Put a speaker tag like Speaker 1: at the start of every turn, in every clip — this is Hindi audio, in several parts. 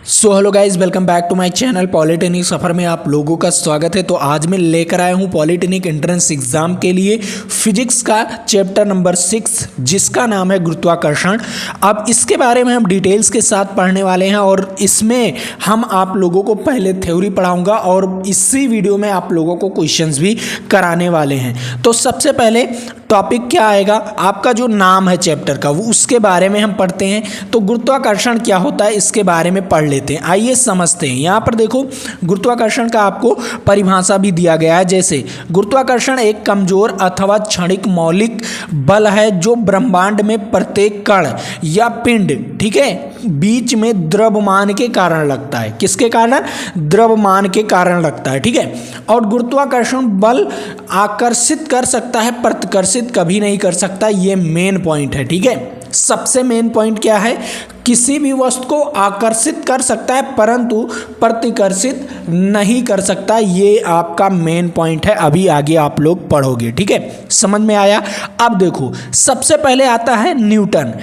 Speaker 1: So hello guys, welcome back to my channel. Polytechnic सफ़र में आप लोगों का स्वागत है। तो आज मैं लेकर आया हूँ पॉलिटेक्निक एंट्रेंस एग्जाम के लिए फिजिक्स का चैप्टर नंबर 6 जिसका नाम है गुरुत्वाकर्षण। अब इसके बारे में हम डिटेल्स के साथ पढ़ने वाले हैं और इसमें हम आप लोगों को पहले थ्योरी पढ़ाऊंगा और इसी वीडियो में आप लोगों को क्वेश्चंस भी कराने वाले हैं। तो सबसे पहले टॉपिक क्या आएगा, आपका जो नाम है चैप्टर का वो उसके बारे में हम पढ़ते हैं। तो गुरुत्वाकर्षण क्या होता है इसके बारे में पढ़ लेते हैं, आइए समझते हैं। यहाँ पर देखो, गुरुत्वाकर्षण का आपको परिभाषा भी दिया गया है। जैसे गुरुत्वाकर्षण एक कमजोर अथवा क्षणिक मौलिक बल है जो ब्रह्मांड में प्रत्येक कण या पिंड, ठीक है, बीच में द्रव्यमान के कारण लगता है। किसके कारण? द्रव्यमान के कारण लगता है, ठीक है। और गुरुत्वाकर्षण बल आकर्षित कर सकता है, प्रतिकर्षित कभी नहीं कर सकता। ये मेन पॉइंट है, ठीक है। सबसे मेन पॉइंट क्या है? किसी भी वस्तु को आकर्षित कर सकता है परंतु प्रतिकर्षित नहीं कर सकता। ये आपका मेन पॉइंट है, अभी आगे आप लोग पढ़ोगे, ठीक है। समझ में आया? अब देखो, सबसे पहले आता है न्यूटन।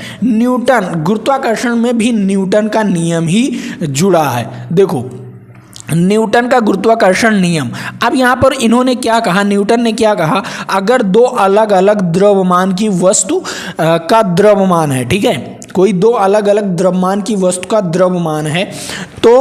Speaker 1: गुरुत्वाकर्षण में भी न्यूटन का नियम ही जुड़ा है। देखो, न्यूटन का गुरुत्वाकर्षण नियम। अब यहाँ पर इन्होंने क्या कहा, न्यूटन ने क्या कहा, अगर दो अलग अलग द्रव्यमान की वस्तु का द्रव्यमान है, ठीक है, कोई दो अलग अलग द्रव्यमान की वस्तु का द्रव्यमान है तो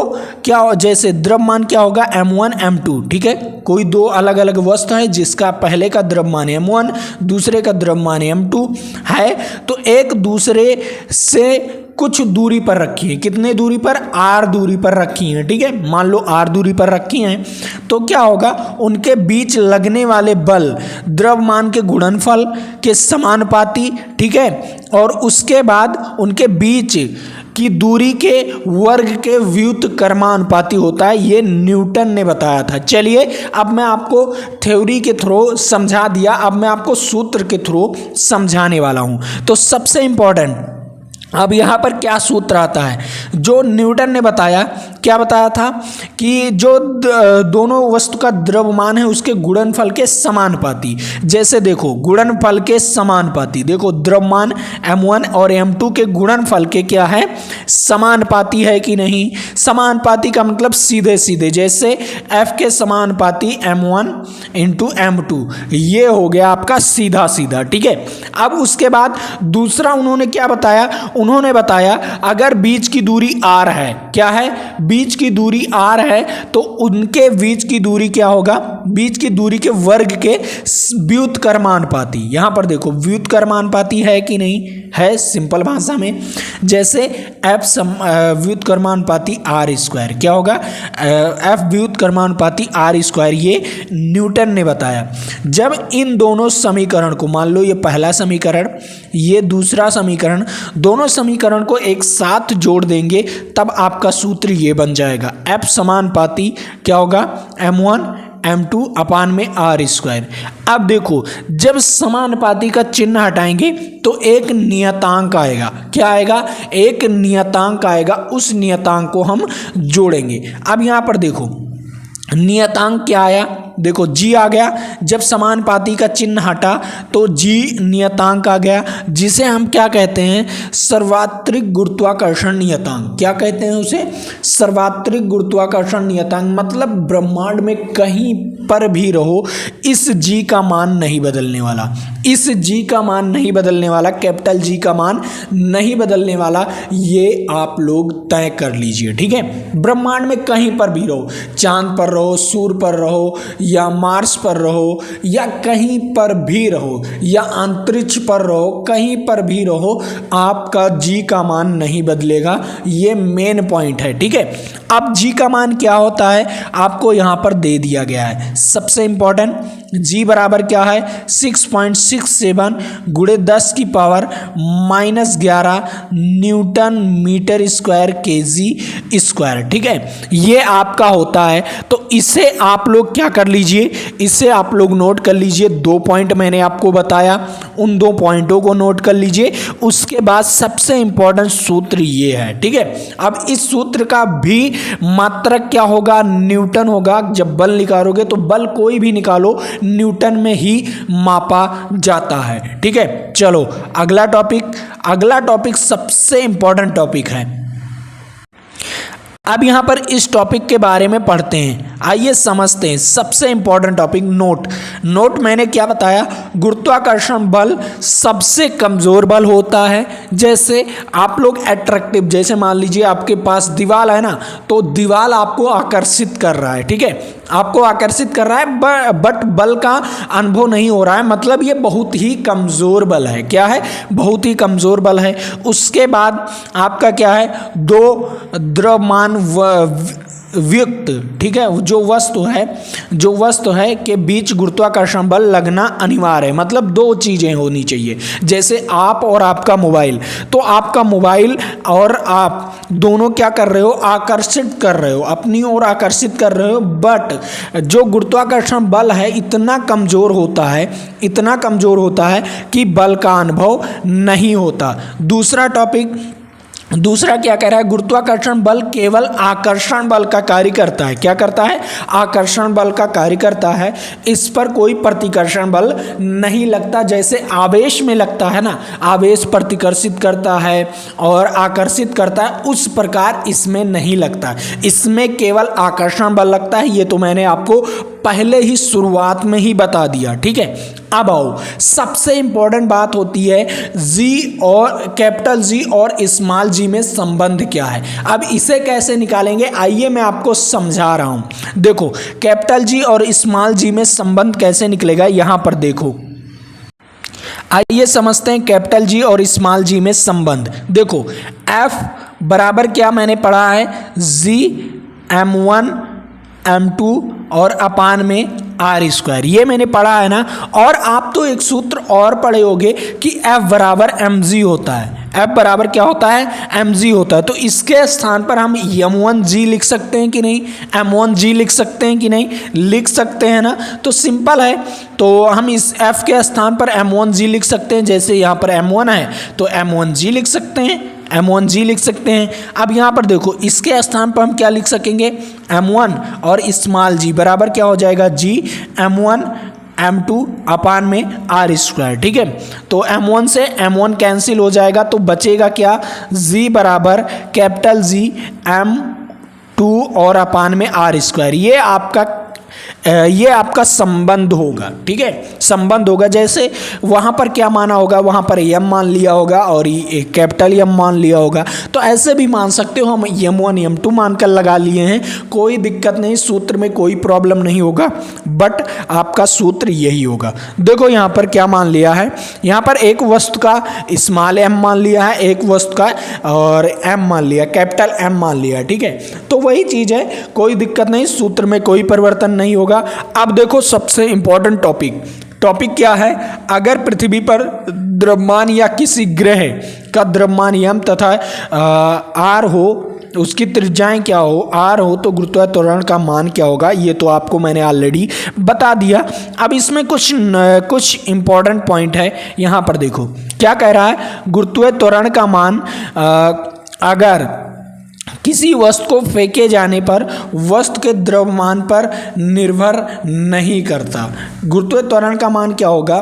Speaker 1: क्या, जैसे द्रव्यमान क्या होगा, m1 m2, ठीक है। कोई दो अलग अलग वस्तु है जिसका पहले का द्रव्यमान m1 दूसरे का द्रव्यमान m2 है, तो एक दूसरे से कुछ दूरी पर रखी है। कितने दूरी पर? r दूरी पर रखी है, ठीक है। मान लो r दूरी पर रखी हैं तो क्या होगा, उनके बीच लगने वाले बल द्रव्यमान के गुणनफल के समानुपाती, ठीक है, और उसके बाद उनके बीच की दूरी के वर्ग के व्युत्क्रमानुपाती होता है। ये न्यूटन ने बताया था। चलिए, अब मैं आपको थ्योरी के थ्रू समझा दिया, अब मैं आपको सूत्र के थ्रू समझाने वाला हूँ। तो सबसे इम्पोर्टेंट, अब यहाँ पर क्या सूत्र आता है जो न्यूटन ने बताया, क्या बताया था कि जो दोनों वस्तु का द्रव्यमान है उसके गुणनफल के समानुपाती। जैसे देखो, गुणनफल के समानुपाती, देखो द्रव्यमान m1 और m2 के गुणनफल के क्या है, समानुपाती है कि नहीं। समानुपाती का मतलब सीधे सीधे, जैसे f के समानुपाती m1 इंटू m2, ये हो गया आपका सीधा सीधा, ठीक है। अब उसके बाद दूसरा उन्होंने क्या बताया, उन्होंने बताया अगर बीच की दूरी r है, क्या है, बीच की दूरी r है, तो उनके बीच की दूरी क्या होगा, बीच की दूरी के वर्ग के व्युत्क्रमानुपाती। यहां पर देखो, व्युत्क्रमानुपाती है कि नहीं है, सिंपल भाषा में, जैसे f व्युत्क्रमानुपाती r स्क्वायर, क्या होगा, f व्युत्क्रमानुपाती r स्क्वायर, ये न्यूटन ने बताया। जब इन दोनों समीकरण को, मान लो ये पहला समीकरण, ये दूसरा समीकरण, दोनों समीकरण को एक साथ जोड़ देंगे तब आपका सूत्र ये बन जाएगा, f समानुपाती क्या होगा, m1 m2 अपान में r स्क्वायर। अब देखो, जब समानुपाती का चिन्ह हटाएंगे तो एक नियतांक आएगा, क्या आएगा, एक नियतांक आएगा, उस नियतांक को हम जोड़ेंगे। अब यहाँ पर देखो, नियतांक क्या आया, देखो g आ गया। जब समानुपाती का चिन्ह हटा तो g नियतांक आ गया, जिसे हम क्या कहते हैं, सार्वत्रिक गुरुत्वाकर्षण नियतांक। क्या कहते हैं उसे? सार्वत्रिक गुरुत्वाकर्षण नियतांक। मतलब ब्रह्मांड में कहीं पर भी रहो, इस g का मान नहीं बदलने वाला, इस g का मान नहीं बदलने वाला, कैपिटल G का मान नहीं बदलने वाला, ये आप लोग तय कर लीजिए, ठीक है। ब्रह्मांड में कहीं पर भी रहो, चांद पर रहो, सूर्य पर रहो, या मार्स पर रहो, या कहीं पर भी रहो, या अंतरिक्ष पर रहो, कहीं पर भी रहो, आपका g का मान नहीं बदलेगा। ये मेन पॉइंट है, ठीक है। अब g का मान क्या होता है आपको यहाँ पर दे दिया गया है। सबसे इंपॉर्टेंट, g बराबर क्या है, 6.67 गुणे 10 की power -11 newton metre square kg square, ठीक है। ये आपका होता है। तो इसे आप लोग क्या कर लीजिए, इसे आप लोग नोट कर लीजिए। 2 पॉइंट मैंने आपको बताया, उन 2 पॉइंटों को नोट कर लीजिए। उसके बाद सबसे इंपॉर्टेंट सूत्र ये है, ठीक है। अब इस सूत्र का भी मात्रक क्या होगा, न्यूटन होगा। जब बल निकालोगे तो बल कोई भी निकालो, न्यूटन में ही मापा जाता है, ठीक है। चलो अगला टॉपिक सबसे इंपॉर्टेंट टॉपिक है। अब यहाँ पर इस टॉपिक के बारे में पढ़ते हैं, आइए समझते हैं। सबसे इंपॉर्टेंट टॉपिक नोट मैंने क्या बताया, गुरुत्वाकर्षण बल सबसे कमज़ोर बल होता है। जैसे आप लोग अट्रैक्टिव, जैसे मान लीजिए आपके पास दीवार है ना, तो दीवार आपको आकर्षित कर रहा है, ठीक है, आपको आकर्षित कर रहा है, बट बल का अनुभव नहीं हो रहा है, मतलब ये बहुत ही कमज़ोर बल है। क्या है? बहुत ही कमज़ोर बल है। उसके बाद आपका क्या है, दो द्रव्यमान व्यक्त, ठीक है, जो वस्तु है के बीच गुरुत्वाकर्षण बल लगना अनिवार्य है। मतलब दो चीज़ें होनी चाहिए। जैसे आप और आपका मोबाइल, तो आपका मोबाइल और आप दोनों क्या कर रहे हो, आकर्षित कर रहे हो, अपनी ओर आकर्षित कर रहे हो, बट जो गुरुत्वाकर्षण बल है इतना कमज़ोर होता है कि बल का अनुभव नहीं होता। दूसरा क्या कह रहा है, गुरुत्वाकर्षण बल केवल आकर्षण बल का कार्य करता है। क्या करता है? आकर्षण बल का कार्य करता है। इस पर कोई प्रतिकर्षण बल नहीं लगता। जैसे आवेश में लगता है ना, आवेश प्रतिकर्षित करता है और आकर्षित करता है, उस प्रकार इसमें नहीं लगता। इसमें केवल आकर्षण बल लगता है। ये तो मैंने आपको पहले ही शुरुआत में ही बता दिया, ठीक है। अब आओ, सबसे इंपॉर्टेंट बात होती है कैपिटल जी और स्मॉल जी में संबंध क्या है। अब इसे कैसे निकालेंगे, आइए मैं आपको समझा रहा हूं। देखो, कैपिटल जी और स्मॉल जी में संबंध कैसे निकलेगा, यहां पर देखो, आइए समझते हैं कैपिटल जी और स्मॉल जी में संबंध। देखो, F बराबर क्या मैंने पढ़ा है, G m1 m2 और अपान में r², ये मैंने पढ़ा है ना। और आप तो एक सूत्र और पढ़े होंगे कि F बराबर mg होता है। F बराबर क्या होता है, mg होता है। तो इसके स्थान पर हम m1g लिख सकते हैं कि नहीं, m1g लिख सकते हैं कि नहीं, लिख सकते हैं ना। तो सिंपल है, तो हम इस F के स्थान पर m1g लिख सकते हैं। जैसे यहाँ पर m1 है तो m1g लिख सकते हैं, अब यहाँ पर देखो, इसके स्थान पर हम क्या लिख सकेंगे, m1 और स्मॉल g बराबर क्या हो जाएगा, g m1 m2 अपान में r², ठीक है। तो m1 से m1 कैंसिल हो जाएगा, तो बचेगा क्या, g बराबर कैपिटल G m2 और अपान में r²। ये आपका संबंध होगा, ठीक है, संबंध होगा। जैसे वहाँ पर क्या माना होगा, वहाँ पर m मान लिया होगा और कैपिटल M मान लिया होगा, तो ऐसे भी मान सकते हो। हम m1 m2 मानकर लगा लिए हैं, कोई दिक्कत नहीं, सूत्र में कोई प्रॉब्लम नहीं होगा, बट आपका सूत्र यही होगा। देखो यहाँ पर क्या मान लिया है, यहाँ पर एक वस्तु का स्मॉल m मान लिया है, एक वस्तु का और m मान लिया, कैपिटल M मान लिया, ठीक है। तो वही चीज़ है, कोई दिक्कत नहीं, सूत्र में कोई परिवर्तन नहीं होगा। अब देखो, सबसे इंपॉर्टेंट टॉपिक क्या है, अगर पृथ्वी पर द्रव्यमान या किसी ग्रह का द्रव्यमान m तथा r हो, उसकी त्रिज्याएं क्या हो, r हो, तो गुरुत्वाकर्षण का मान क्या होगा, ये तो आपको मैंने ऑलरेडी बता दिया। अब इसमें कुछ इंपॉर्टेंट पॉइंट है, यहाँ पर देखो क्या कह रहा है, गुरुत्वाकर्षण का मान अगर किसी वस्तु को फेंके जाने पर वस्तु के द्रव्यमान पर निर्भर नहीं करता। गुरुत्वाकर्षण का मान क्या होगा,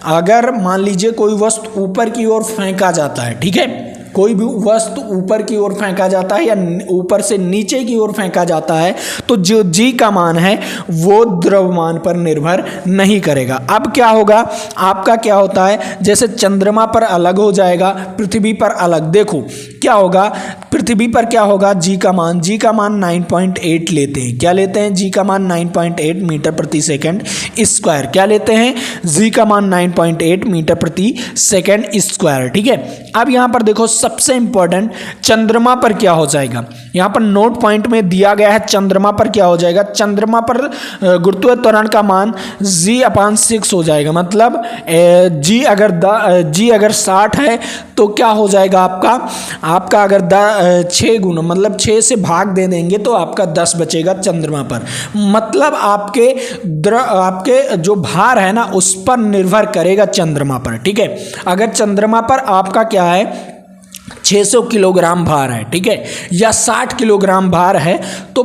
Speaker 1: अगर मान लीजिए कोई वस्तु ऊपर की ओर फेंका जाता है, ठीक है, कोई भी वस्तु ऊपर की ओर फेंका जाता है या ऊपर से नीचे की ओर फेंका जाता है, तो जो जी का मान है वो द्रव्यमान पर निर्भर नहीं करेगा। अब क्या होगा, आपका क्या होता है, जैसे चंद्रमा पर अलग हो जाएगा, पृथ्वी पर अलग। देखो क्या होगा, पृथ्वी पर क्या होगा, जी का मान 9.8 लेते हैं। क्या लेते हैं, जी का मान 9.8 मीटर प्रति सेकंड स्क्वायर। क्या लेते हैं, जी का मान 9.8 मीटर प्रति सेकंड स्क्वायर, ठीक है। अब यहाँ पर देखो, सबसे इंपॉर्टेंट, चंद्रमा पर क्या हो जाएगा, यहाँ पर नोट पॉइंट में दिया गया है, चंद्रमा पर क्या हो जाएगा, चंद्रमा पर गुरुत्वाकर्षण का मान g/6 हो जाएगा। मतलब जी अगर 60 है तो क्या हो जाएगा आपका अगर 6 गुना, मतलब 6 से भाग दे देंगे तो आपका 10 बचेगा चंद्रमा पर। मतलब आपके जो भार है ना, उस पर निर्भर करेगा चंद्रमा पर, ठीक है। अगर चंद्रमा पर आपका क्या है, 600 किलोग्राम भार है, ठीक है, या 60 किलोग्राम भार है, तो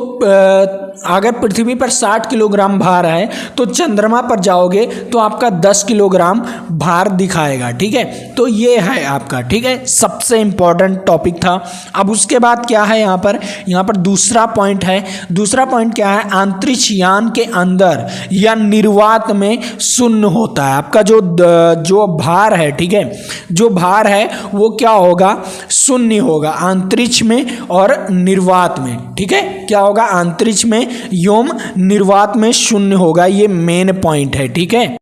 Speaker 1: अगर पृथ्वी पर 60 किलोग्राम भार है तो चंद्रमा पर जाओगे तो आपका 10 किलोग्राम भार दिखाएगा। ठीक है, तो ये है आपका, ठीक है, सबसे इंपॉर्टेंट टॉपिक था। अब उसके बाद क्या है यहाँ पर दूसरा पॉइंट है। दूसरा पॉइंट क्या है, अंतरिक्ष यान के अंदर या निर्वात में शून्य होता है। आपका जो भार है, ठीक है, जो भार है वो क्या होगा, शून्य होगा अंतरिक्ष में और निर्वात में। ठीक है, क्या होगा, अंतरिक्ष में एवं निर्वात में शून्य होगा। ये मेन पॉइंट है। ठीक है,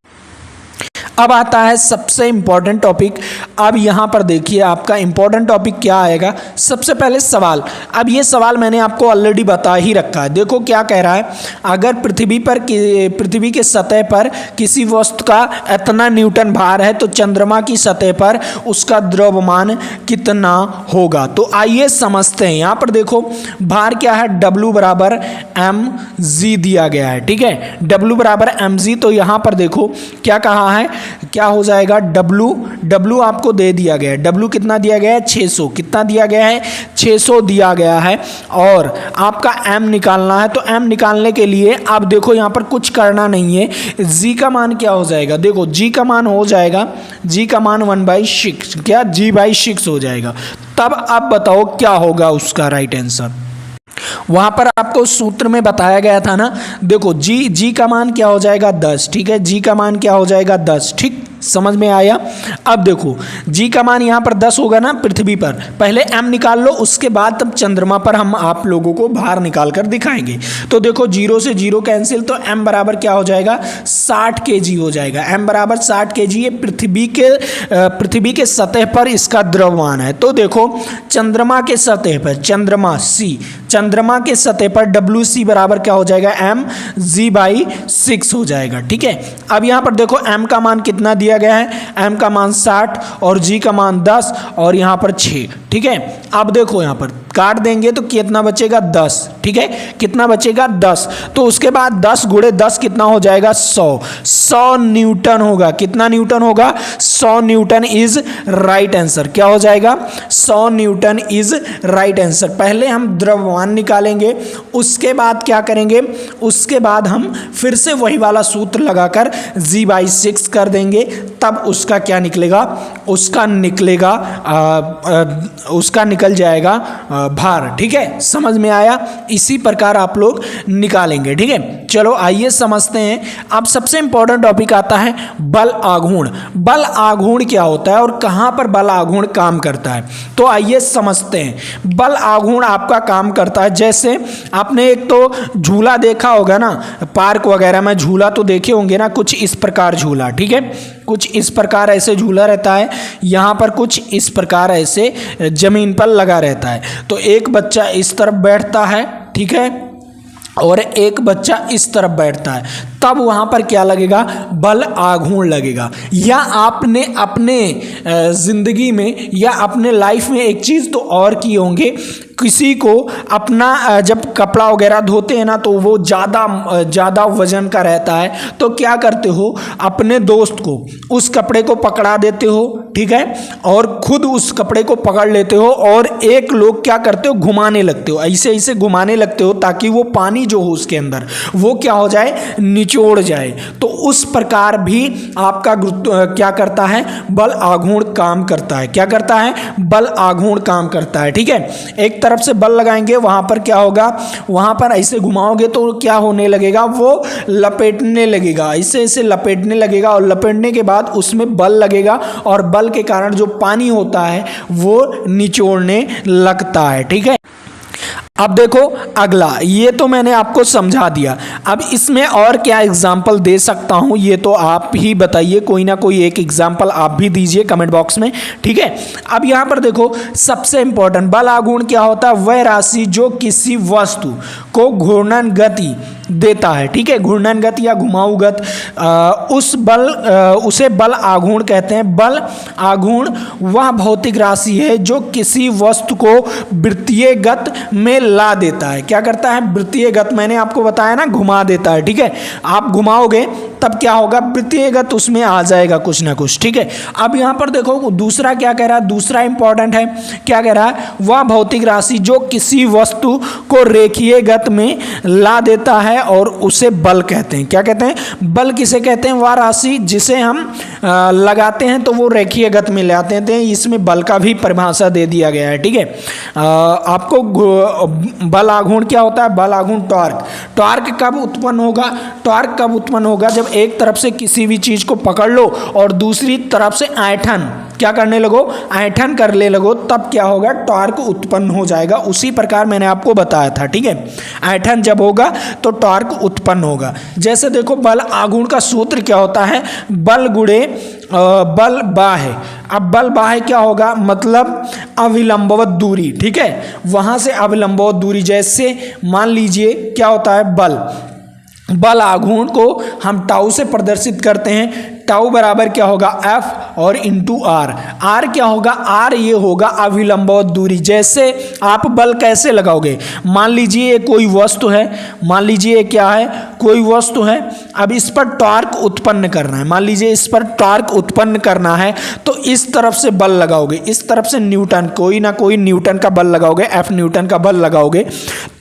Speaker 1: अब आता है सबसे इंपॉर्टेंट टॉपिक। अब यहाँ पर देखिए आपका इंपॉर्टेंट टॉपिक क्या आएगा। सबसे पहले सवाल, अब ये सवाल मैंने आपको ऑलरेडी बता ही रखा है। देखो क्या कह रहा है, अगर पृथ्वी के सतह पर किसी वस्तु का इतना न्यूटन भार है तो चंद्रमा की सतह पर उसका द्रव्यमान कितना होगा। तो आइए समझते हैं। यहाँ पर देखो भार क्या है, W बराबर mg दिया गया है। ठीक है, W बराबर mg। तो यहाँ पर देखो क्या कहा है, क्या हो जाएगा, W आपको दे दिया गया है। W कितना दिया गया है, 600। कितना दिया गया है, 600 दिया गया है। और आपका M निकालना है। तो M निकालने के लिए आप देखो यहाँ पर कुछ करना नहीं है। G का मान क्या हो जाएगा, देखो G का मान हो जाएगा, G का मान 1/6, क्या G/6 हो जाएगा। तब आप बताओ क्या होगा उसका राइट आंसर। वहां पर आपको सूत्र में बताया गया था ना, देखो जी का मान क्या हो जाएगा, 10। ठीक है, जी का मान क्या हो जाएगा, 10। ठीक, समझ में आया। अब देखो जी का मान यहाँ पर 10 होगा ना पृथ्वी पर, पहले m निकाल लो, उसके बाद तब चंद्रमा पर हम आप लोगों को भार निकाल कर दिखाएंगे। तो देखो 0 से 0 कैंसिल, तो m बराबर क्या हो जाएगा, 60 kg हो जाएगा। m बराबर 60 kg। ये पृथ्वी के सतह पर इसका द्रव्यमान है। तो देखो चंद्रमा के सतह पर, चंद्रमा के सतह पर WC बराबर क्या हो जाएगा, mg/6 हो जाएगा। ठीक है, अब यहाँ पर देखो m का मान कितना दिया गया है, m का मान 60 और g का मान 10 और यहाँ पर 6। ठीक है, अब देखो यहाँ पर काट देंगे तो कितना बचेगा, 10। ठीक है, कितना बचेगा, 10। तो उसके बाद 10 गुणे 10 कितना हो जाएगा, 100 न्यूटन होगा। कितना न्यूटन होगा, 100 न्यूटन इज राइट आंसर। क्या हो जाएगा, 100 न्यूटन इज राइट आंसर। पहले हम द्रव्यमान निकालेंगे, उसके बाद क्या करेंगे, उसके बाद हम फिर से वही वाला सूत्र लगाकर G/6 कर देंगे, तब उसका क्या निकलेगा, उसका निकल जाएगा भार। ठीक है, समझ में आया। इसी प्रकार आप लोग निकालेंगे। ठीक है, चलो आइए समझते हैं। अब सबसे इंपॉर्टेंट टॉपिक आता है बल आघूर्ण। बल आघूर्ण क्या होता है और कहाँ पर बल आघूर्ण काम करता है, तो आइए समझते हैं। बल आघूर्ण आपका काम करता है, जैसे आपने एक तो झूला देखा होगा ना, पार्क वगैरह में झूला तो देखे होंगे ना, कुछ इस प्रकार झूला। ठीक है, कुछ इस प्रकार ऐसे झूला रहता है, यहाँ पर कुछ इस प्रकार ऐसे जमीन पर लगा रहता है। तो एक बच्चा इस तरफ बैठता है, ठीक है, और एक बच्चा इस तरफ बैठता है, तब वहाँ पर क्या लगेगा, बल आघूर्ण लगेगा। या आपने अपने ज़िंदगी में या अपने लाइफ में एक चीज़ तो और की होंगे, किसी को अपना जब कपड़ा वगैरह धोते हैं ना, तो वो ज़्यादा वजन का रहता है, तो क्या करते हो, अपने दोस्त को उस कपड़े को पकड़ा देते हो, ठीक है, और खुद उस कपड़े को पकड़ लेते हो और एक लोग क्या करते हो, घुमाने लगते हो, ऐसे ऐसे घुमाने लगते हो ताकि वो पानी जो हो उसके अंदर वो क्या हो जाए, निचोड़ जाए। तो उस प्रकार भी आपका क्या करता है, बल आघूर्ण काम करता है। क्या करता है, बल आघूर्ण काम करता है। ठीक है, एक तरफ से बल लगाएंगे, वहां पर क्या होगा, वहां पर ऐसे घुमाओगे तो क्या होने लगेगा, वो लपेटने लगेगा, ऐसे ऐसे लपेटने लगेगा, और लपेटने के बाद उसमें बल लगेगा और बल के कारण जो पानी होता है वो निचोड़ने लगता है। ठीक है, अब देखो अगला, ये तो मैंने आपको समझा दिया। अब इसमें और क्या एग्जाम्पल दे सकता हूँ, ये तो आप ही बताइए, कोई ना कोई एक एग्जाम्पल आप भी दीजिए कमेंट बॉक्स में। ठीक है, अब यहाँ पर देखो सबसे इंपॉर्टेंट, बल आघूर्ण क्या होता है, वह राशि जो किसी वस्तु को घूर्णन गति देता है। ठीक है, घूर्णन गति या घुमाऊ गति, उसे बल आघूर्ण कहते हैं। बल आघूर्ण वह भौतिक राशि है जो किसी वस्तु को वृत्तीय गति में ला देता है। क्या करता है, वृत्तीय गति, मैंने आपको बताया ना, घुमा देता है। ठीक है, आप घुमाओगे तब क्या होगा, वृत्तीयगत उसमें आ जाएगा कुछ ना कुछ, ठीक है। अब यहाँ पर देखो दूसरा क्या कह रहा है, दूसरा इंपॉर्टेंट है, क्या कह रहा है, वह भौतिक राशि जो किसी वस्तु को रेखीय गति में ला देता है और उसे बल कहते हैं। क्या कहते हैं, बल किसे कहते हैं, वह राशि जिसे हम लगाते हैं तो वो रेखीय गति में ले आते हैं। इसमें बल का भी परिभाषा दे दिया गया है, ठीक है। आपको बल आघूर्ण क्या होता है, बल आघूर्ण टॉर्क। टॉर्क कब उत्पन्न होगा, टॉर्क कब उत्पन्न होगा, जब एक तरफ से किसी भी चीज को पकड़ लो और दूसरी तरफ से ऐंठन क्या करने लगो, ऐंठन करने लगो, तब क्या होगा, टॉर्क उत्पन्न हो जाएगा। उसी प्रकार मैंने आपको बताया था, ठीक है। ऐंठन जब होगा तो टॉर्क उत्पन्न होगा। जैसे देखो बल आघूर्ण का सूत्र क्या होता है, बल गुणे बल बाह्य। अब बल बाह्य क्या होगा, मतलब अविलंबवत दूरी, ठीक है, वहां से अविलंबवत दूरी। जैसे मान लीजिए क्या होता है, बल आघूर्ण को हम टाउ से प्रदर्शित करते हैं। टाउ बराबर क्या होगा, एफ और इंटू आर। आर क्या होगा, आर ये होगा अविलंबवत दूरी। जैसे आप बल कैसे लगाओगे, मान लीजिए कोई वस्तु है, मान लीजिए क्या है, कोई वस्तु है, अब इस पर टॉर्क उत्पन्न करना है, मान लीजिए इस पर टॉर्क उत्पन्न करना है, तो इस तरफ से बल लगाओगे, इस तरफ से न्यूटन, कोई ना कोई न्यूटन का बल लगाओगे, एफ न्यूटन का बल लगाओगे,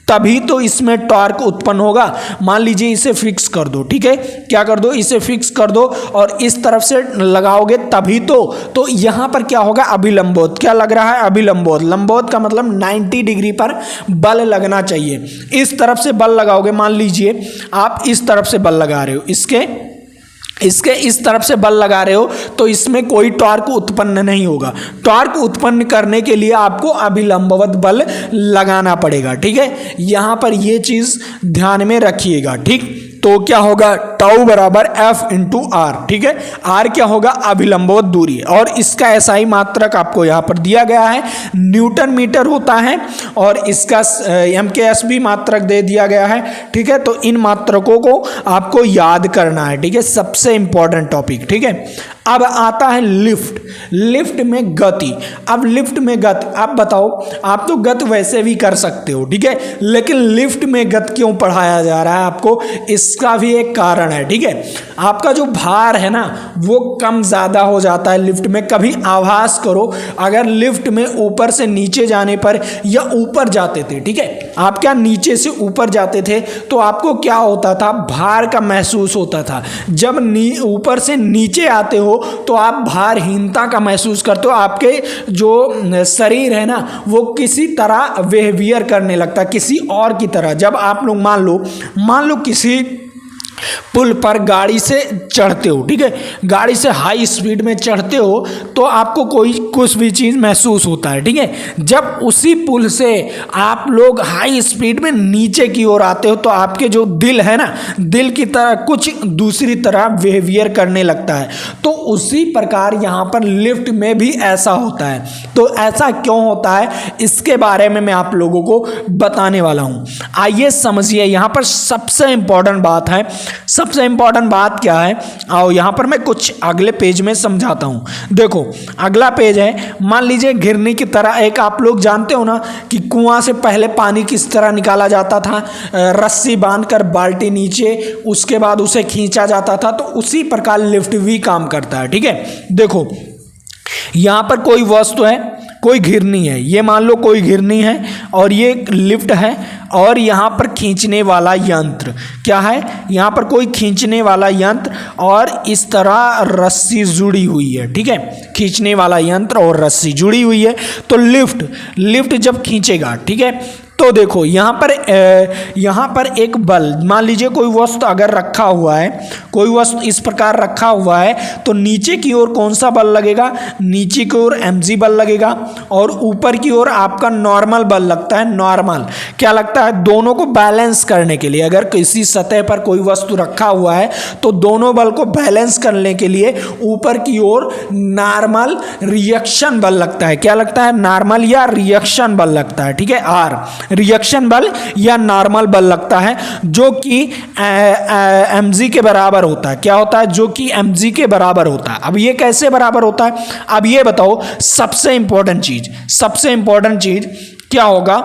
Speaker 1: तभी तो इसमें टॉर्क उत्पन्न होगा। मान लीजिए इसे फिक्स कर दो, ठीक है, क्या कर दो, इसे फिक्स कर दो और इस तरफ से लगाओगे तभी तो यहां पर क्या होगा, अभिलंबोत। क्या लग रहा है, अभिलंबोत। लंबोत का मतलब 90 डिग्री पर बल लगना चाहिए। इस तरफ से बल लगाओगे, मान लीजिए आप इस तरफ से बल लगा रहे हो, इसके इस तरफ से बल लगा रहे हो, तो इसमें कोई टॉर्क उत्पन्न नहीं होगा। टॉर्क उत्पन्न करने के लिए आपको अभिलंबवत बल लगाना पड़ेगा, ठीक है। यहां पर यह चीज ध्यान में रखिएगा, ठीक। तो क्या होगा, टाउ बराबर एफ इंटू आर, ठीक है। आर क्या होगा, अभिलंबवत दूरी, और इसका एसआई मात्रक आपको यहाँ पर दिया गया है, न्यूटन मीटर होता है, और इसका एमकेएस भी मात्रक दे दिया गया है, ठीक है। तो इन मात्रकों को आपको याद करना है, ठीक है, सबसे इंपॉर्टेंट टॉपिक, ठीक है। अब आता है लिफ्ट। लिफ्ट में गति। अब लिफ्ट में गति, आप बताओ, आप तो गति वैसे भी कर सकते हो, ठीक है, लेकिन लिफ्ट में गति क्यों पढ़ाया जा रहा है आपको, इसका भी एक कारण है, ठीक है। आपका जो भार है ना वो कम ज़्यादा हो जाता है लिफ्ट में। कभी आभास करो, अगर लिफ्ट में ऊपर से नीचे जाने पर या ऊपर जाते थे, ठीक है, आप क्या नीचे से ऊपर जाते थे, तो आपको क्या होता था, भार का महसूस होता था। जब ऊपर से नीचे आते हो तो आप भारहीनता का महसूस करते हो, आपके जो शरीर है ना वो किसी तरह बिहेवियर करने लगता है, किसी और की तरह। जब आप लोग मान लो किसी पुल पर गाड़ी से चढ़ते हो, ठीक है, गाड़ी से हाई स्पीड में चढ़ते हो तो आपको कोई कुछ भी चीज़ महसूस होता है, ठीक है। जब उसी पुल से आप लोग हाई स्पीड में नीचे की ओर आते हो तो आपके जो दिल है ना, दिल की तरह कुछ दूसरी तरह बिहेवियर करने लगता है। तो उसी प्रकार यहाँ पर लिफ्ट में भी ऐसा होता है। तो ऐसा क्यों होता है, इसके बारे में मैं आप लोगों को बताने वाला हूँ। आइए समझिए, यहाँ पर सबसे इंपॉर्टेंट बात है। सबसे इंपॉर्टेंट बात क्या है, आओ यहाँ पर मैं कुछ अगले पेज में समझाता हूँ। देखो अगला पेज है, मान लीजिए घिरनी की तरह एक, आप लोग जानते हो ना कि कुआं से पहले पानी किस तरह निकाला जाता था, रस्सी बांधकर बाल्टी नीचे, उसके बाद उसे खींचा जाता था। तो उसी प्रकार लिफ्ट भी काम करता है, ठीक है। देखो यहाँ पर कोई वस्तु है, कोई घिरनी है, ये मान लो कोई घिरनी है और ये लिफ्ट है, और यहाँ पर खींचने वाला यंत्र क्या है, यहाँ पर कोई खींचने वाला यंत्र और इस तरह रस्सी जुड़ी हुई है, ठीक है, खींचने वाला यंत्र और रस्सी जुड़ी हुई है। तो लिफ्ट जब खींचेगा, ठीक है, तो देखो यहाँ पर एक बल, मान लीजिए कोई वस्तु अगर रखा हुआ है, कोई वस्तु इस प्रकार रखा हुआ है, तो नीचे की ओर कौन सा बल लगेगा, नीचे की ओर mg बल लगेगा, और ऊपर की ओर आपका नॉर्मल बल लगता है। नॉर्मल क्या लगता है, दोनों को बैलेंस करने के लिए। अगर किसी सतह पर कोई वस्तु रखा हुआ है तो दोनों बल को बैलेंस करने के लिए ऊपर की ओर नॉर्मल रिएक्शन बल लगता है। क्या लगता है, नॉर्मल या रिएक्शन बल लगता है, ठीक है। आर रिएक्शन बल या नॉर्मल बल लगता है, जो कि mg के बराबर होता है। क्या होता है, जो कि mg के बराबर होता है। अब ये कैसे बराबर होता है, अब ये बताओ, सबसे इंपॉर्टेंट चीज क्या होगा,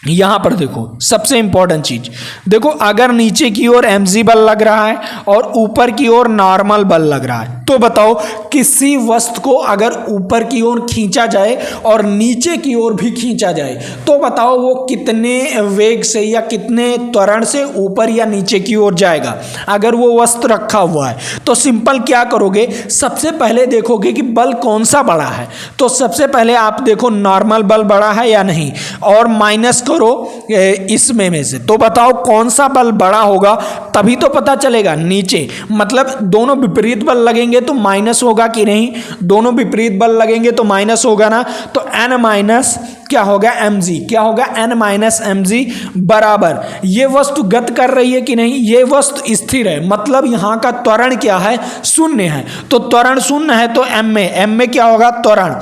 Speaker 1: यहां पर देखो सबसे इंपॉर्टेंट चीज, देखो अगर नीचे की ओर mg बल लग रहा है और ऊपर की ओर नॉर्मल बल लग रहा है, तो बताओ किसी वस्तु को अगर ऊपर की ओर खींचा जाए और नीचे की ओर भी खींचा जाए, तो बताओ वो कितने वेग से या कितने त्वरण से ऊपर या नीचे की ओर जाएगा। अगर वो वस्तु रखा हुआ है तो सिंपल क्या करोगे, सबसे पहले देखोगे कि बल कौन सा बड़ा है। तो सबसे पहले आप देखो नॉर्मल बल बड़ा है या नहीं, और माइनस करो इसमें से, तो बताओ कौन सा बल बड़ा होगा, तभी तो पता चलेगा। नीचे मतलब दोनों विपरीत बल लगेंगे तो माइनस होगा कि नहीं, दोनों विपरीत बल लगेंगे तो माइनस होगा ना। तो n माइनस क्या होगा mg, क्या होगा n माइनस mg बराबर, ये वस्तु गत कर रही है कि नहीं, ये वस्तु स्थिर है, मतलब यहाँ का त्वरण क्या है, शून्य है। तो त्वरण शून्य है तो m में क्या होगा, त्वरण,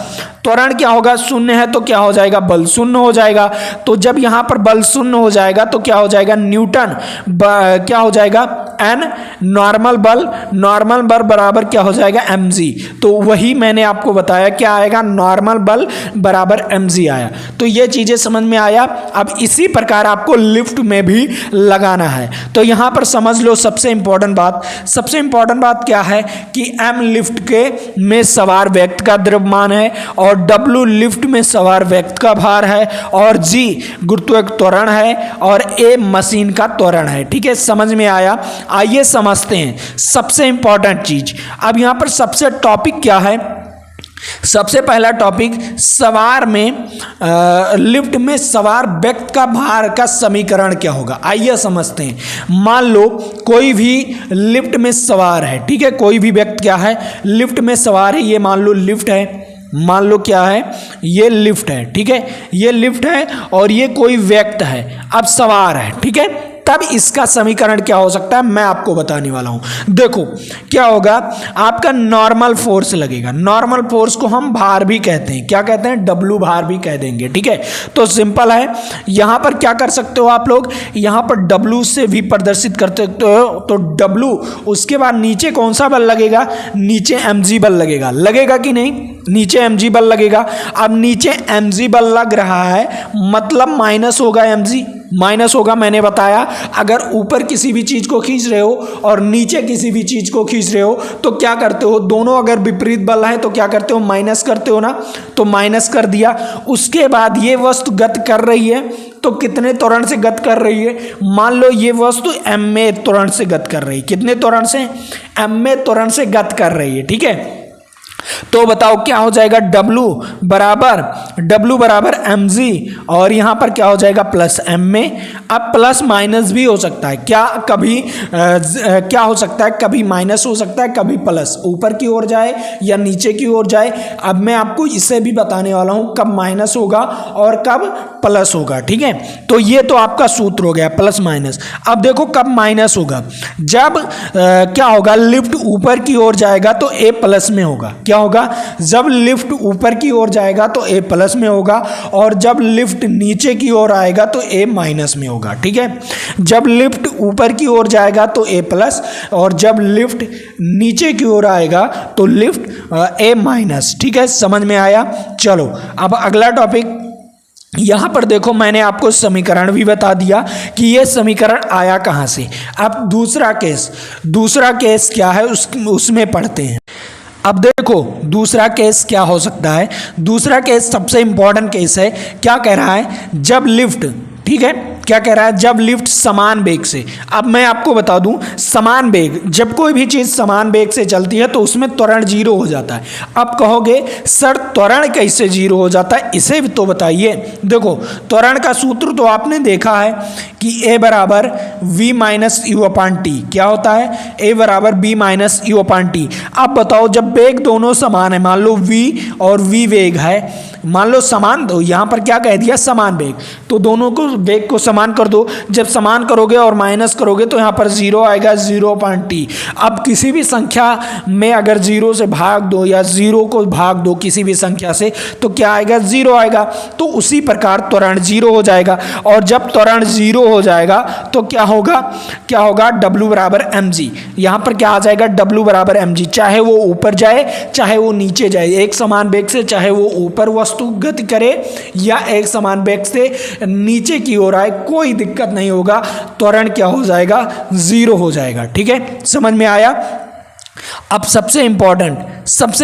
Speaker 1: त्वरण क्या होगा, शून्य है तो क्या हो जाएगा, बल शून्य हो जाएगा। तो जब यहाँ पर बल शून्य हो जाएगा तो क्या हो जाएगा, न्यूटन क्या हो जाएगा, n नॉर्मल बल बराबर क्या हो जाएगा, mg। तो वही मैंने आपको बताया क्या आएगा, नॉर्मल बल बराबर mg आया। तो ये चीजें समझ में आया। अब इसी प्रकार आपको लिफ्ट में भी लगाना है। तो यहाँ पर समझ लो सबसे इंपॉर्टेंट बात क्या है कि m लिफ्ट के में सवार व्यक्ति का द्रव्यमान है, और W लिफ्ट में सवार व्यक्ति का भार है, और G गुरुत्वाकर्षण त्वरण है, और A मशीन का त्वरण है। ठीक है, समझ में आया। आइए समझते हैं सबसे इंपॉर्टेंट चीज। अब यहां पर सबसे टॉपिक क्या है, सबसे पहला टॉपिक सवार में लिफ्ट में सवार व्यक्ति का भार का समीकरण क्या होगा। आइए समझते हैं। मान लो कोई भी लिफ्ट में सवार है, ठीक है, कोई भी व्यक्ति क्या है, लिफ्ट में सवार है। ये मान लो लिफ्ट है, मान लो क्या है, ये लिफ्ट है, ठीक है, ये लिफ्ट है और ये कोई व्यक्ति है, अब सवार है, ठीक है। तब इसका समीकरण क्या हो सकता है, मैं आपको बताने वाला हूं। देखो क्या होगा, आपका नॉर्मल फोर्स लगेगा, नॉर्मल फोर्स को हम भार भी कहते हैं, क्या कहते हैं, W भार भी कह देंगे। ठीक है, तो सिंपल है, यहां पर क्या कर सकते हो आप लोग, यहां पर W से भी प्रदर्शित कर सकते हो। तो W, उसके बाद नीचे कौन सा बल लगेगा, नीचे mg बल लगेगा कि नहीं, नीचे mg बल लगेगा। अब नीचे mg बल लग रहा है, मतलब माइनस होगा mg, माइनस होगा, मैंने बताया। अगर ऊपर किसी भी चीज को खींच रहे हो और नीचे किसी भी चीज को खींच रहे हो तो क्या करते हो, दोनों अगर विपरीत बल है तो क्या करते हो, माइनस करते हो ना, तो माइनस कर दिया। उसके बाद ये वस्तु गति कर रही है, तो कितने त्वरण से गति कर रही है, मान लो ये वस्तु m त्वरण से गति कर रही है, कितने त्वरण से, m त्वरण से गति कर रही है। ठीक है, तो बताओ क्या हो जाएगा, W बराबर mg, और यहां पर क्या हो जाएगा, प्लस m में। अब प्लस माइनस भी हो सकता है, क्या कभी क्या हो सकता है, कभी माइनस हो सकता है, कभी प्लस, ऊपर की ओर जाए या नीचे की ओर जाए। अब मैं आपको इसे भी बताने वाला हूं कब माइनस होगा और कब प्लस होगा। ठीक है, तो ये तो आपका सूत्र हो गया, प्लस माइनस। अब देखो कब माइनस होगा, जब क्या होगा, लिफ्ट ऊपर की ओर जाएगा तो A प्लस में होगा। क्या होगा, जब लिफ्ट ऊपर की ओर जाएगा तो A प्लस में होगा, और जब लिफ्ट नीचे की ओर आएगा तो A माइनस में होगा। ठीक है, जब लिफ्ट ऊपर की ओर जाएगा तो A प्लस, और जब लिफ्ट नीचे की ओर आएगा तो लिफ्ट A माइनस। ठीक है, समझ में आया। चलो अब अगला टॉपिक, यहां पर देखो मैंने आपको समीकरण भी बता दिया कि यह समीकरण आया कहां से। अब दूसरा केस क्या है, उसमें पढ़ते हैं। अब देखो दूसरा केस क्या हो सकता है, दूसरा केस सबसे इंपॉर्टेंट केस है। क्या कह रहा है, जब लिफ्ट, ठीक है, क्या कह रहा है, जब लिफ्ट समान वेग से, अब मैं आपको बता दूं, समान वेग, जब कोई भी चीज समान वेग से चलती है तो उसमें त्वरण जीरो हो जाता है। अब कहोगे सर त्वरण कैसे जीरो हो जाता है, इसे भी तो बताइए। देखो त्वरण का सूत्र तो आपने देखा है कि A बराबर V minus you upon T, क्या होता है, A बराबर B minus you upon T. अब बताओ जब वेग दोनों समान है, मान लो V और V वेग है, मान लो समान, तो यहाँ पर क्या कह दिया, समान वेग, तो दोनों को वेग को समान कर दो। जब समान करोगे और माइनस करोगे तो यहाँ पर जीरो आएगा, 0.t। अब किसी भी संख्या में अगर जीरो से भाग दो या जीरो को भाग दो किसी भी संख्या से तो क्या आएगा, जीरो आएगा। तो उसी प्रकार त्वरण जीरो हो जाएगा, और जब त्वरण जीरो हो जाएगा तो क्या होगा, W बराबर mg। यहाँ पर क्या आ जाएगा, W बराबर mg, चाहे वो ऊपर जाए चाहे वो नीचे जाए, एक समान वेग से, चाहे वो ऊपर वस्तु गति करे या एक समान वेग से नीचे की ओर आए, कोई दिक्कत नहीं होगा, त्वरण क्या हो जाएगा, 0 हो जाएगा। ठीक है, समझ में आया। अब सबसे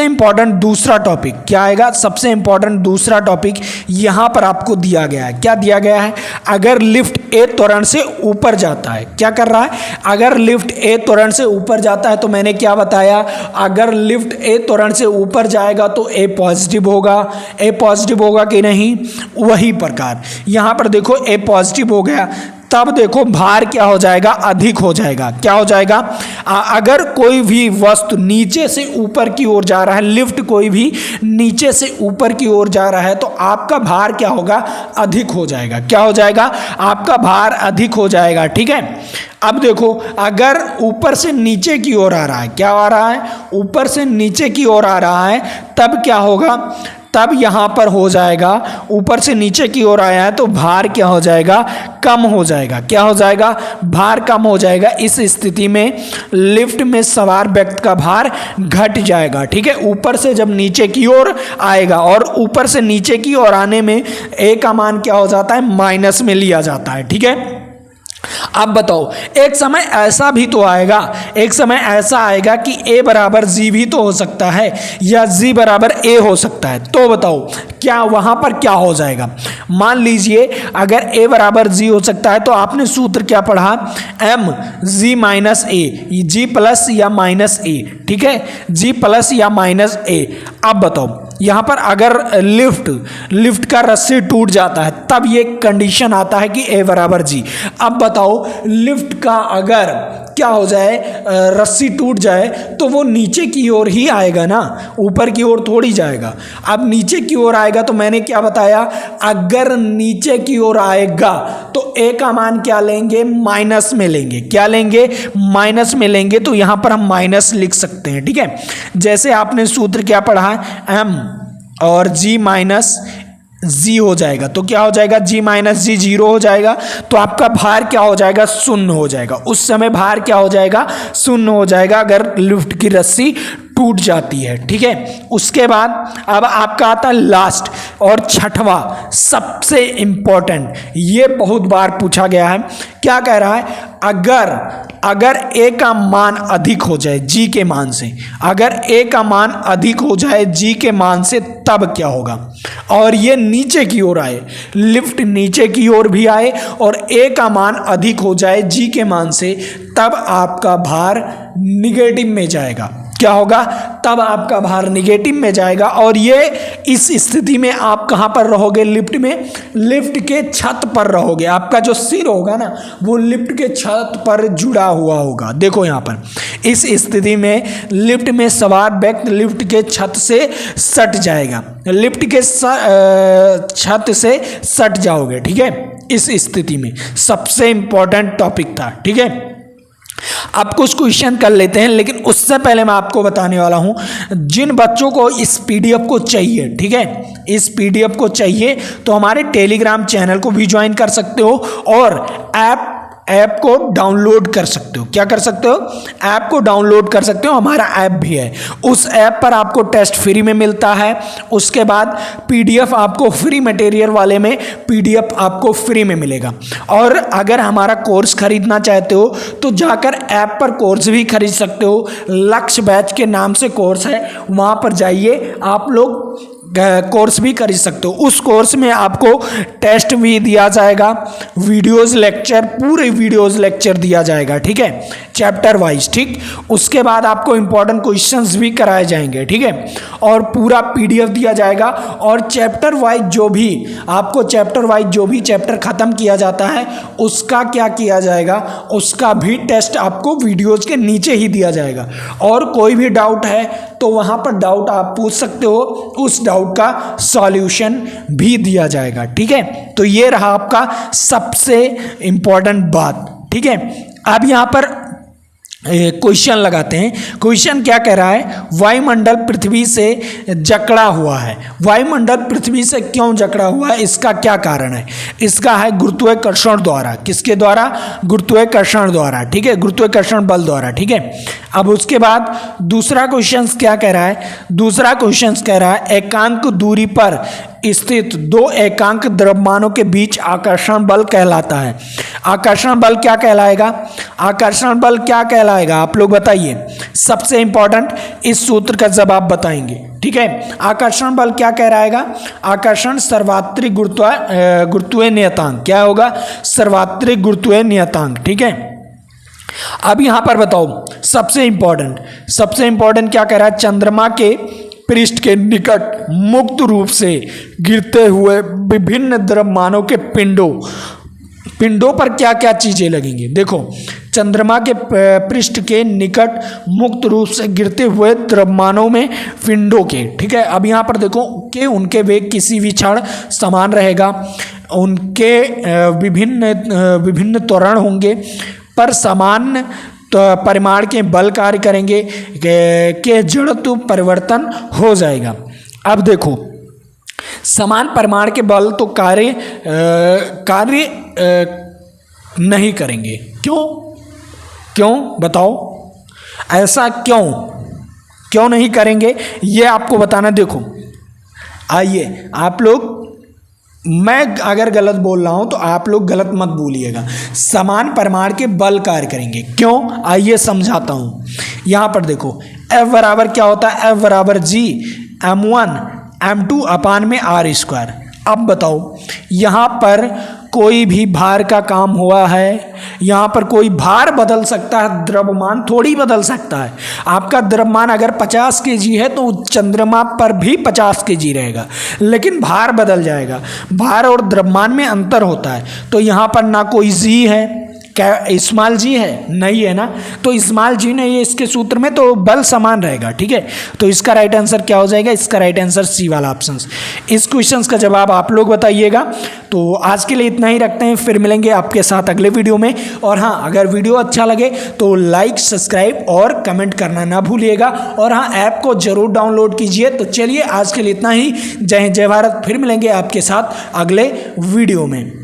Speaker 1: इंपॉर्टेंट दूसरा टॉपिक क्या आएगा, सबसे इंपॉर्टेंट दूसरा टॉपिक यहां पर आपको दिया गया है। क्या दिया गया है, अगर लिफ्ट ए त्वरण से ऊपर जाता है, क्या कर रहा है, अगर लिफ्ट ए त्वरण से ऊपर जाता है तो मैंने क्या बताया, अगर लिफ्ट ए त्वरण से ऊपर जाएगा तो ए पॉजिटिव होगा कि नहीं। वही प्रकार यहां पर देखो ए पॉजिटिव हो गया, तब देखो भार क्या हो जाएगा, अधिक हो जाएगा। क्या हो जाएगा, अगर कोई भी वस्तु नीचे से ऊपर की ओर जा रहा है, लिफ्ट कोई भी नीचे से ऊपर की ओर जा रहा है तो आपका भार क्या होगा, अधिक हो जाएगा। क्या हो जाएगा, आपका भार अधिक हो जाएगा। ठीक है, अब देखो अगर ऊपर से नीचे की ओर आ रहा है, क्या आ रहा है, ऊपर से नीचे की ओर आ रहा है, तब क्या होगा, तब यहाँ पर हो जाएगा, ऊपर से नीचे की ओर आया है तो भार क्या हो जाएगा, कम हो जाएगा। क्या हो जाएगा, भार कम हो जाएगा। इस स्थिति में लिफ्ट में सवार व्यक्ति का भार घट जाएगा। ठीक है, ऊपर से जब नीचे की ओर आएगा और ऊपर से नीचे की ओर आने में ए का मान क्या हो जाता है, माइनस में लिया जाता है। ठीक है, अब बताओ, एक समय ऐसा भी तो आएगा, एक समय ऐसा आएगा कि a बराबर g भी तो हो सकता है या g बराबर a हो सकता है। तो बताओ क्या वहां पर क्या हो जाएगा। मान लीजिए अगर a बराबर g हो सकता है तो आपने सूत्र क्या पढ़ा, m g minus a, g plus या माइनस a। ठीक है, g प्लस या माइनस a। अब बताओ यहाँ पर अगर लिफ्ट का रस्सी टूट जाता है तब ये कंडीशन आता है कि a बराबर g। अब बताओ लिफ्ट का अगर क्या हो जाए, रस्सी टूट जाए तो वो नीचे की ओर ही आएगा ना, ऊपर की ओर थोड़ी जाएगा। अब नीचे की ओर आएगा तो मैंने क्या बताया, अगर नीचे की ओर आएगा तो a का मान क्या लेंगे, माइनस में लेंगे। क्या लेंगे, माइनस में लेंगे। तो यहाँ पर हम माइनस लिख सकते हैं। ठीक है, जैसे आपने सूत्र क्या पढ़ा है, m और g माइनस जी हो जाएगा तो क्या हो जाएगा, g माइनस जी 0 हो जाएगा। तो आपका भार क्या हो जाएगा, 0 हो जाएगा। उस समय भार क्या हो जाएगा, 0 हो जाएगा अगर लिफ्ट की रस्सी टूट जाती है। ठीक है, उसके बाद अब आपका आता है लास्ट और छठवां सबसे इंपॉर्टेंट, ये बहुत बार पूछा गया है। क्या कह रहा है, अगर a का मान अधिक हो जाए g के मान से, अगर a का मान अधिक हो जाए g के मान से तब क्या होगा, और ये नीचे की ओर आए, लिफ्ट नीचे की ओर भी आए और a का मान अधिक हो जाए g के मान से, तब आपका भार निगेटिव में जाएगा। क्या होगा, तब आपका भार निगेटिव में जाएगा। और ये इस स्थिति में आप कहाँ पर रहोगे, लिफ्ट में, लिफ्ट के छत पर रहोगे। आपका जो सिर होगा ना वो लिफ्ट के छत पर जुड़ा हुआ होगा। देखो यहाँ पर इस स्थिति में लिफ्ट में सवार व्यक्ति लिफ्ट के छत से सट जाएगा, लिफ्ट के छत से सट जाओगे। ठीक है, इस स्थिति में सबसे इंपॉर्टेंट टॉपिक था। ठीक है, अब कुछ क्वेश्चन कर लेते हैं, लेकिन उससे पहले मैं आपको बताने वाला हूं, जिन बच्चों को इस पीडीएफ को चाहिए, ठीक है, इस पीडीएफ को चाहिए तो हमारे टेलीग्राम चैनल को भी ज्वाइन कर सकते हो और ऐप को डाउनलोड कर सकते हो। क्या कर सकते हो, ऐप को डाउनलोड कर सकते हो। हमारा ऐप भी है, उस ऐप पर आपको टेस्ट फ्री में मिलता है। उसके बाद पीडीएफ आपको फ्री मटेरियल वाले में पीडीएफ आपको फ्री में मिलेगा। और अगर हमारा कोर्स खरीदना चाहते हो तो जाकर ऐप पर कोर्स भी खरीद सकते हो। लक्ष्य बैच के नाम से कोर्स है, वहाँ पर जाइए, आप लोग कोर्स भी खरीद सकते हो। उस कोर्स में आपको टेस्ट भी दिया जाएगा, वीडियोस लेक्चर, पूरे वीडियोस लेक्चर दिया जाएगा। ठीक है, चैप्टर वाइज। ठीक, उसके बाद आपको इंपॉर्टेंट क्वेश्चंस भी कराए जाएंगे। ठीक है, और पूरा पीडीएफ दिया जाएगा। और चैप्टर वाइज जो भी आपको चैप्टर खत्म किया जाता है उसका क्या किया जाएगा, उसका भी टेस्ट आपको वीडियोज के नीचे ही दिया जाएगा। और कोई भी डाउट है तो वहाँ पर डाउट आप पूछ सकते हो, उस डाउट का सॉल्यूशन भी दिया जाएगा। ठीक है, तो ये रहा आपका सबसे इंपॉर्टेंट बात। ठीक है, अब यहाँ पर क्वेश्चन लगाते हैं। क्वेश्चन क्या कह रहा है, वायुमंडल पृथ्वी से जकड़ा हुआ है। वायुमंडल पृथ्वी से क्यों जकड़ा हुआ है, इसका क्या कारण है? इसका है गुरुत्वाकर्षण द्वारा। किसके द्वारा? गुरुत्वाकर्षण द्वारा, ठीक है, गुरुत्वाकर्षण बल द्वारा, ठीक है। अब उसके बाद दूसरा क्वेश्चन क्या कह रहा है? दूसरा क्वेश्चन कह रहा है एकांक दूरी पर स्थित दो एकांक द्रव्यमानों के बीच आकर्षण बल कहलाता है। आकर्षण बल क्या कहलाएगा? आकर्षण बल क्या कहलाएगा, आप लोग बताइए। सबसे इंपॉर्टेंट इस सूत्र का जवाब बताएंगे, ठीक है। आकर्षण बल क्या कहलाएगा? आकर्षण सर्वात्रिक गुरुत्वीय नियतांक। क्या होगा? सर्वात्रिक गुरुत्वीय नियतांक, ठीक है। अब यहां पर बताओ सबसे इंपॉर्टेंट क्या कह रहा है? चंद्रमा के पृष्ठ के निकट मुक्त रूप से गिरते हुए विभिन्न द्रव्यमानों के पिंडों पर क्या क्या चीजें लगेंगी? देखो, चंद्रमा के पृष्ठ के निकट मुक्त रूप से गिरते हुए द्रव्यमानों में पिंडों के, ठीक है। अब यहाँ पर देखो कि उनके वेग किसी भी क्षण समान रहेगा, उनके विभिन्न त्वरण होंगे, पर समान परिमाण के बल कार्य करेंगे के जड़त्व परिवर्तन हो जाएगा। अब देखो, समान परिमाण के बल तो कार्य नहीं करेंगे। क्यों बताओ, ऐसा क्यों नहीं करेंगे, ये आपको बताना। देखो, आइए आप लोग, मैं अगर गलत बोल रहा हूं तो आप लोग गलत मत बोलिएगा। समान परिमाण के बल कार्य करेंगे, क्यों? आइए समझाता हूं। यहां पर देखो, F बराबर क्या होता है? F बराबर G m1 m2 अपान में r²। अब बताओ, यहां पर कोई भी भार का काम हुआ है, यहाँ पर कोई भार बदल सकता है, द्रव्यमान थोड़ी बदल सकता है। आपका द्रव्यमान अगर 50 kg है तो चंद्रमा पर भी 50 kg रहेगा, लेकिन भार बदल जाएगा। भार और द्रव्यमान में अंतर होता है। तो यहाँ पर ना कोई जी है, क्या स्मॉल जी है? नहीं है ना, तो स्मॉल जी नहीं है इसके सूत्र में, तो बल समान रहेगा, ठीक है। तो इसका राइट आंसर क्या हो जाएगा? इसका राइट आंसर सी वाला ऑप्शन। इस क्वेश्चन का जवाब आप लोग बताइएगा। तो आज के लिए इतना ही रखते हैं, फिर मिलेंगे आपके साथ अगले वीडियो में। और हाँ, अगर वीडियो अच्छा लगे तो लाइक, सब्सक्राइब और कमेंट करना ना भूलिएगा। और हाँ, ऐप को जरूर डाउनलोड कीजिए। तो चलिए आज के लिए इतना ही। जय हिंद, जय भारत। फिर मिलेंगे आपके साथ अगले वीडियो में।